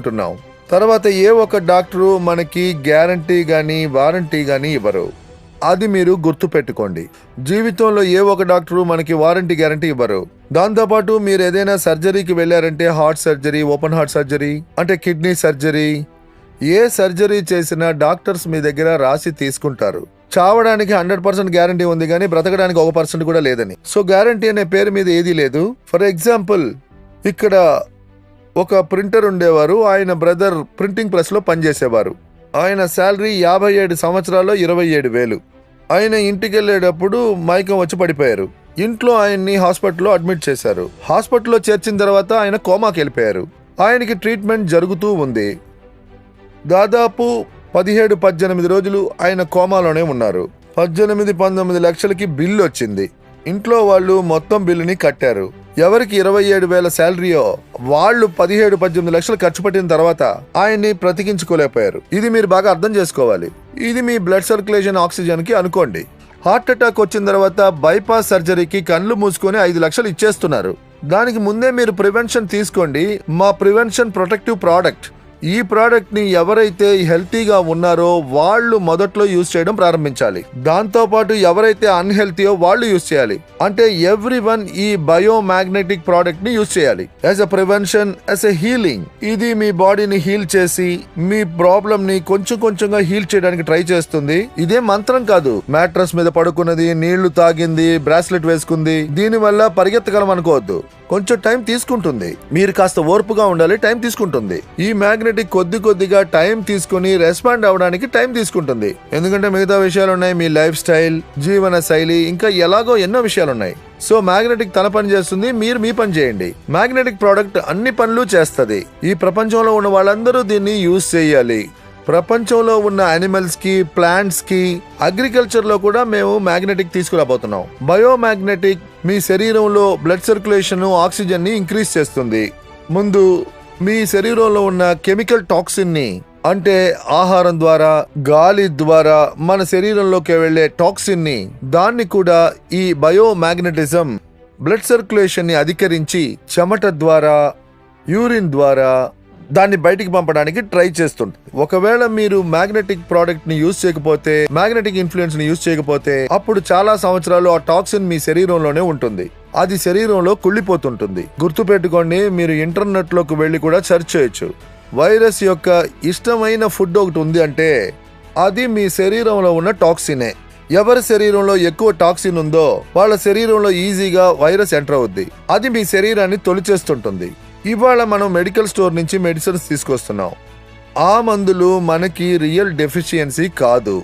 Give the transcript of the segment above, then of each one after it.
అంటున్నాం. తర్వాత ఏ ఒక్క డాక్టరు మనకి గ్యారంటీ గానీ వారంటీ గానీ ఇవ్వరు. అది మీరు గుర్తు పెట్టుకోండి. జీవితంలో ఏ ఒక డాక్టరు మనకి వారంటీ గ్యారంటీ ఇవ్వరు. దాంతోపాటు మీరు ఏదైనా సర్జరీకి వెళ్ళారంటే, heart surgery, open heart surgery, అంటే కిడ్నీ సర్జరీ, ఏ సర్జరీ చేసినా డాక్టర్స్ మీ దగ్గర రాసి తీసుకుంటారు. చావడానికి 100% గ్యారంటీ ఉంది కానీ బ్రతకడానికి 1% కూడా లేదని. సో గ్యారంటీ అనే పేరు మీద ఏదీ లేదు. ఫర్ ఎగ్జాంపుల్, ఇక్కడ ఒక ప్రింటర్ ఉండేవారు. ఆయన బ్రదర్ ప్రింటింగ్ ప్రెస్ లో పనిచేసేవారు. ఆయన శాలరీ 57 సంవత్సరాల్లో 27,000. ఆయన ఇంటికి వెళ్ళేటప్పుడు మైకం వచ్చి పడిపోయారు. ఇంట్లో ఆయన్ని హాస్పిటల్లో అడ్మిట్ చేశారు. హాస్పిటల్లో చేర్చిన తర్వాత ఆయన కోమాకి వెళ్ళిపోయారు. ఆయనకి ట్రీట్మెంట్ జరుగుతూ ఉంది. దాదాపు 17-18 రోజులు ఆయన కోమాలోనే ఉన్నారు. 18-19 లక్షలకి బిల్లు వచ్చింది. ఇంట్లో వాళ్ళు మొత్తం బిల్లుని కట్టారు. ఎవరికి 27,000 శాలరీయో వాళ్ళు 17-18 లక్షలు ఖర్చు పెట్టిన తర్వాత ఆయన్ని బ్రతికించుకోలేకపోయారు. ఇది మీరు బాగా అర్థం చేసుకోవాలి. ఇది మీ బ్లడ్ సర్క్యులేషన్ ఆక్సిజన్ కి అనుకోండి. హార్ట్ అటాక్ వచ్చిన తర్వాత బైపాస్ సర్జరీకి కళ్ళు మూసుకొని 5 లక్షలు ఇచ్చేస్తున్నారు. దానికి ముందే మీరు ప్రివెన్షన్ తీసుకోండి. మా ప్రివెన్షన్ ప్రొటెక్టివ్ ప్రోడక్ట్. ఈ ప్రోడక్ట్ ని ఎవరైతే హెల్తీగా ఉన్నారో వాళ్ళు మొదట్లో యూజ్ చేయడం ప్రారంభించాలి. దాంతో పాటు ఎవరైతే అన్హెల్తీయో వాళ్ళు యూజ్ చేయాలి. అంటే ఎవ్రీవన్ ఈ బయోమాగ్నెటిక్ ప్రోడక్ట్ ని యూజ్ చేయాలి as a prevention, as a healing. ఇది మీ బాడీని హీల్ చేసి మీ ప్రాబ్లం ని కొంచెం కొంచెంగా హీల్ చేయడానికి ట్రై చేస్తుంది. ఇదే మంత్రం కాదు. మ్యాట్రస్ మీద పడుకున్నది, నీళ్లు తాగింది, బ్రాస్లెట్ వేసుకుంది, దీని వల్ల పరిగెత్తగలం అనుకోవద్దు. కొంచెం టైం తీసుకుంటుంది. మీరు కాస్త ఓర్పుగా ఉండాలి. టైం తీసుకుంటుంది. ఈ మ్యాగ్నెటిక్ కొద్దిగా టైం తీసుకుని రెస్పాండ్ అవడానికి టైం తీసుకుంటుంది. ఎందుకంటే మిగతా విషయాలు ఉన్నాయి. మీ లైఫ్ స్టైల్, జీవన శైలి, ఇంకా ఎలాగో ఎన్నో విషయాలు ఉన్నాయి. సో మ్యాగ్నెటిక్ తన పని చేస్తుంది, మీరు మీ పని చేయండి. మ్యాగ్నెటిక్ ప్రోడక్ట్ అన్ని పనులు చేస్తుంది. ఈ ప్రపంచంలో ఉన్న వాళ్ళందరూ దీన్ని యూజ్ చేయాలి. ప్రపంచంలో ఉన్న యానిమల్స్ కి, ప్లాంట్స్ కి, అగ్రికల్చర్ లో కూడా మేము మ్యాగ్నెటిక్ తీసుకురాబోతున్నాం. బయోమాగ్నెటిక్ మీ శరీరంలో బ్లడ్ సర్క్యులేషన్, ఆక్సిజన్ ని ఇంక్రీజ్ చేస్తుంది. ముందు మీ శరీరంలో ఉన్న కెమికల్ టాక్సిన్ ని, అంటే ఆహారం ద్వారా, గాలి ద్వారా మన శరీరంలోకి వెళ్లే టాక్సిన్ ని, దాన్ని కూడా ఈ బయోమాగ్నెటిజం బ్లడ్ సర్క్యులేషన్ ని అధికరించి చెమట ద్వారా, యూరిన్ ద్వారా దాన్ని బయటికి పంపడానికి ట్రై చేస్తుంది. ఒకవేళ మీరు మ్యాగ్నెటిక్ ప్రోడక్ట్ ని యూజ్ చేయకపోతే, మ్యాగ్నెటిక్ ఇన్ఫ్లుయెన్స్ ని యూజ్ చేయకపోతే, అప్పుడు చాలా సంవత్సరాలు ఆ టాక్సిన్ మీ శరీరంలోనే ఉంటుంది. అది శరీరంలో కుళ్ళిపోతుంటుంది. గుర్తుపెట్టుకోండి, మీరు ఇంటర్నెట్ లోకి వెళ్లి కూడా సెర్చ్ చేయొచ్చు. వైరస్ యొక్క ఇష్టమైన ఫుడ్ ఒకటి ఉంది అంటే అది మీ శరీరంలో ఉన్న టాక్సినే. ఎవరి శరీరంలో ఎక్కువ టాక్సిన్ ఉందో వాళ్ళ శరీరంలో ఈజీగా వైరస్ ఎంటర్ అవుద్ది. అది మీ శరీరాన్ని తొలిచేస్తుంటుంది. ఇవాళ మనం మెడికల్ స్టోర్ నుంచి మెడిసిన్స్ తీసుకొస్తున్నాం. ఆ మందులు మనకి రియల్ డెఫిషియన్సీ కాదు.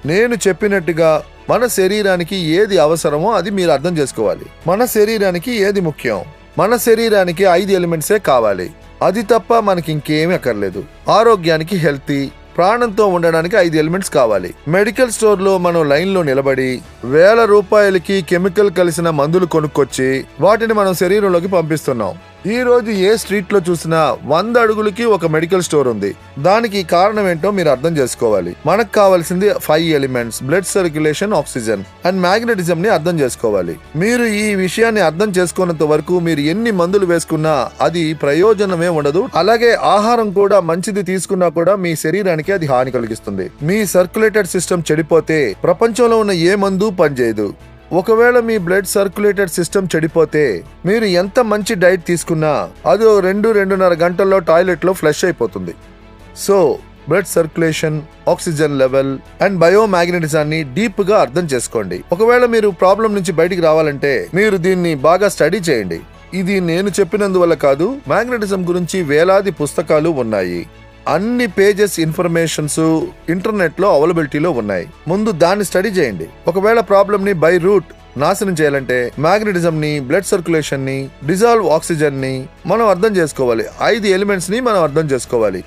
నేను చెప్పినట్టుగా మన శరీరానికి ఏది అవసరమో అది మీరు అర్థం చేసుకోవాలి. మన శరీరానికి ఏది ముఖ్యం? మన శరీరానికి 5 ఎలిమెంట్సే కావాలి. అది తప్ప మనకి ఇంకేమీ అక్కర్లేదు. ఆరోగ్యానికి హెల్తీ, ప్రాణంతో ఉండడానికి 5 ఎలిమెంట్స్ కావాలి. మెడికల్ స్టోర్ లో మనం లైన్ లో నిలబడి వేల రూపాయలకి కెమికల్ కలిసిన మందులు కొనుక్కొచ్చి వాటిని మనం శరీరంలోకి పంపిస్తున్నాం. ఈ రోజు ఏ స్ట్రీట్ లో చూసినా 100 అడుగులకి ఒక మెడికల్ స్టోర్ ఉంది. దానికి కారణం ఏంటో మీరు అర్థం చేసుకోవాలి. మనకు కావాల్సింది 5 elements: blood circulation, oxygen and magnetism ని అర్థం చేసుకోవాలి. మీరు ఈ విషయాన్ని అర్థం చేసుకున్నంత వరకు మీరు ఎన్ని మందులు వేసుకున్నా అది ప్రయోజనమే ఉండదు. అలాగే ఆహారం కూడా మంచిది తీసుకున్నా కూడా మీ శరీరానికి అది హాని కలిగిస్తుంది. మీ సర్క్యులేటెడ్ సిస్టమ్ చెడిపోతే ప్రపంచంలో ఉన్న ఏ మందు పనిచేయదు. ఒకవేళ మీ బ్లడ్ సర్క్యులేటెడ్ సిస్టమ్ చెడిపోతే మీరు ఎంత మంచి డైట్ తీసుకున్నా అది 2-2.5 గంటల్లో టాయిలెట్ లో ఫ్లష్ అయిపోతుంది. So blood circulation, oxygen level and బయోమాగ్నెటిజాన్ని డీప్ గా అర్థం చేసుకోండి. ఒకవేళ మీరు ప్రాబ్లం నుంచి బయటికి రావాలంటే మీరు దీన్ని బాగా స్టడీ చేయండి. ఇది నేను చెప్పినందువల్ల కాదు. మ్యాగ్నెటిజం గురించి వేలాది పుస్తకాలు ఉన్నాయి. అన్ని పేజెస్ ఇన్ఫర్మేషన్స్ ఇంటర్నెట్ లో అవైలబిలిటీలో ఉన్నాయి. ముందు దాన్ని స్టడీ చేయండి. ఒకవేళ ప్రాబ్లం ని బై రూట్ నాశనం చేయాలంటే మ్యాగ్నెటిజం ని, బ్లడ్ సర్క్యులేషన్ ని, డిజాల్వ్ ఆక్సిజన్ ని మనం అర్థం చేసుకోవాలి. 5 ఎలిమెంట్స్ ని మనం అర్థం చేసుకోవాలి.